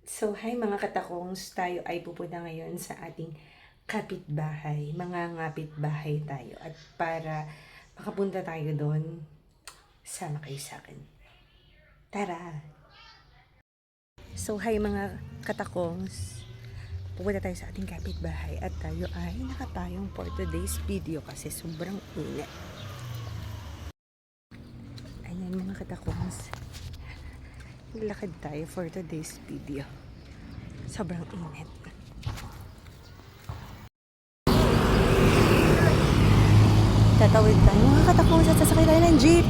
So, hi mga katakongs, tayo ay pupunta ngayon sa ating kapitbahay. Mga ngapitbahay tayo. At para makapunta tayo doon, sama kayo sa akin. Tara! So, hi mga katakongs. Pupunta tayo sa ating kapitbahay at tayo ay nakatayong for today's video kasi sobrang init. Ayan mga katakongs. Nilakad tayo for today's video. Sobrang init. Tatawid tayo. Mga katakong sasakay tayo ng jeep.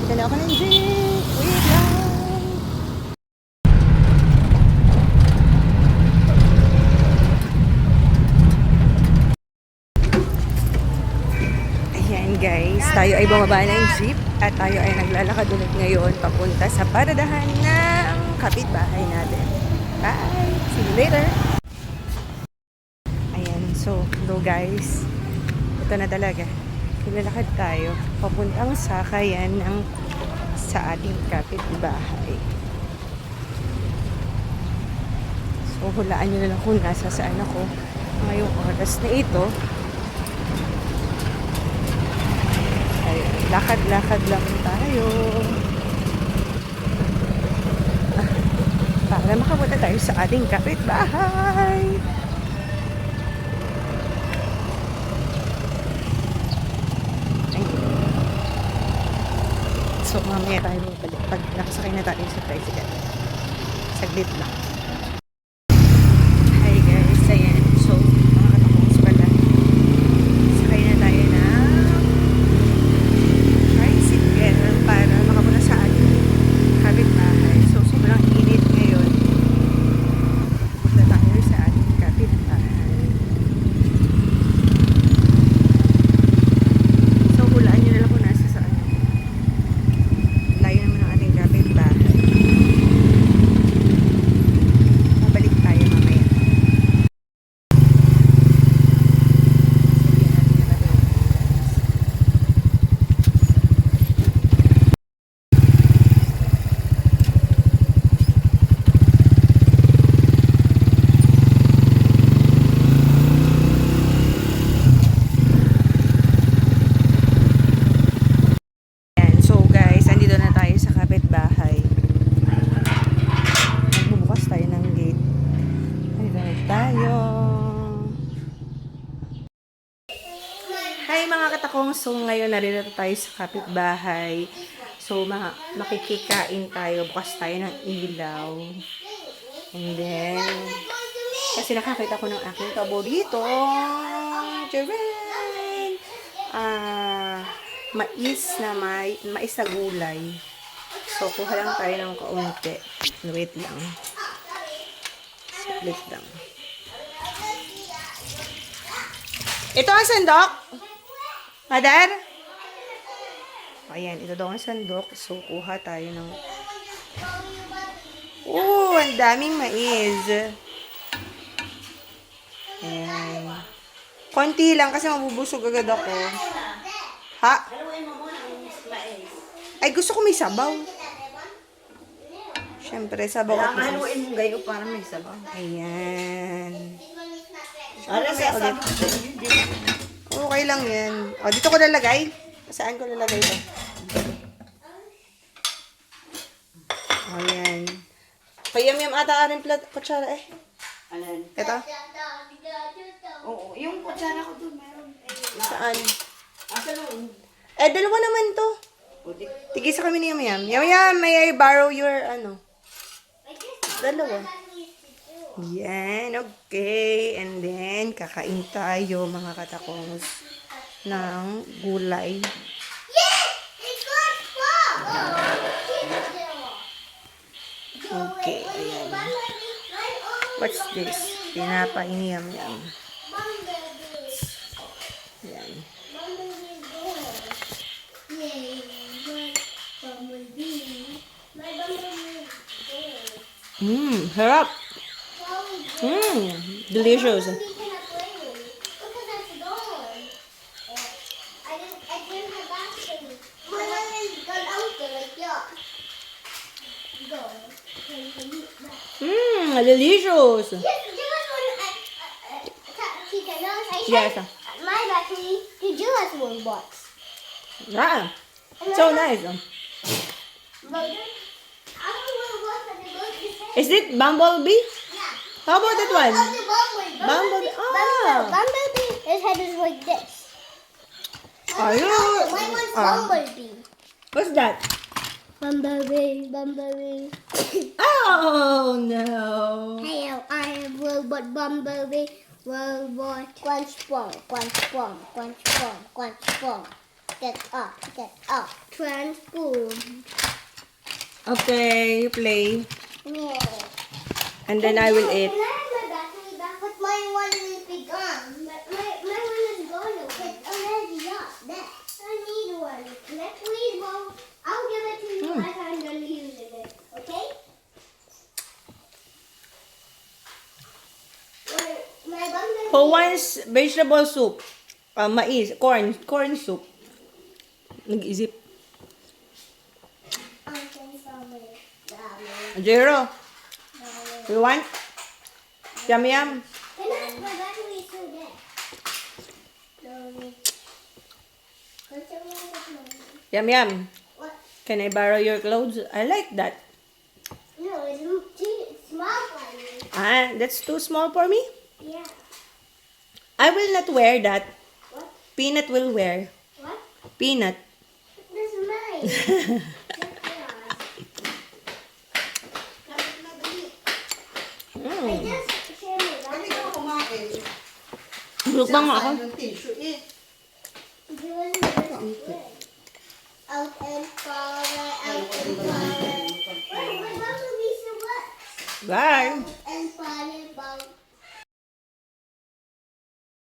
Kita na ako ng jeep. Wait lang. Ayan guys. Tayo ay bumaba ng jeep. At tayo ay naglalakad ulit ngayon papunta sa paradahan ng kapitbahay natin. Bye! See you later! Ayan. So, hello guys. Ito na talaga. Nilalakad tayo papuntang sakayan ng sa ating kapitbahay. So, hulaan nyo na lang kung nasa saan ako ngayong oras na ito. Ayun, lakad-lakad lang tayo. Para makapunta tayo sa ating kapitbahay. So, mamaya tayo balik pag nakasakay na tayo sa tricycle. Saglit lang. Hi guys, ayan. So, mga katakongs pala. Sakay na tayo ng tricycle para makapunta sa ating kapitbahay. So, sobrang init ngayon. Punta tayo sa ating kapitbahay. So, hulaan nyo na lang kung nasa saan. Layo naman ang ating kapitbahay. Mabalik tayo mamaya. Ayan. So guys, andito na tayo sa kapitbahay. Magbubukas tayo ng gate. Andito na tayo. Hi mga katakong. So ngayon narito tayo sa kapitbahay. So makikikain tayo. Bukas tayo ng ilaw. And then, kasi nakakita ko ng aking paborito. Jaren! Mais na gulay. So, kuha lang tayo ng kaunti. Wait lang. Split lang. Ito ang sandok? Mother? Ayan, ito daw ang sandok. So, kuha tayo ng... Oh, ang daming mais. Ayan. Konti lang kasi mabubusog agad ako. Ha? Ay, gusto ko may sabaw. Siyempre, sabaw at mais. Haluin mo gayo para may sabaw. Ayan. Para sa sabaw. Okay lang yan. O, dito ko lalagay. Saan ko lalagay ito? Ayan. Payam-yam ata rin kutsara eh. Alan. Ito? Oo, yung kutsara ko doon meron. Saan? Asa noon? Eh, dalawa naman to. Putik. Tigisa kami ni Yam-Yam. Yam-Yam, may I borrow your, dalawa. Yan, okay. And then, kakain tayo, mga katakongs, ng gulay. Okay, ayan. What's this? Tinapay ni Yam-Yam. Ayan. Harap. Delicious. Go. Delicious. Yes, give us one. Tita, no, Yes. My battery to give us one box. Ah, so nice. But I don't want to work on the boat. Is it bumblebee? Yeah. How about that one? Oh, the bumblebee. Ah. Bumblebee, his head is like this. Are you? Mine was bumblebee. What's that? Bumblebee. Oh no. Hello, I am Robot Bumblebee. Robot. Transform. Get up. Transform. Okay, you play. Yeah. And then I will eat. Can I have my battery back? But my one is gone. My one is gone. It's already up. There. I need one. Can I please, Mom? I'll give it to you as I'm done using it. Okay? My bumblebee. Who wants vegetable soup? Mais, corn soup. Nag-isip. Jero, you want? Yum. Can I? My battery is still there. Yum. What? Can I borrow your clothes? I like that. No, it's too small for me. Ah, that's too small for me. Yeah. I will not wear that. What? Peanut will wear. What? Peanut. This is mine. I just shared my Kami battery. ka kumain. Lukbang ako. Saan yung tissue eh. Out and forward. Wait, my bumblebee still works. Bye.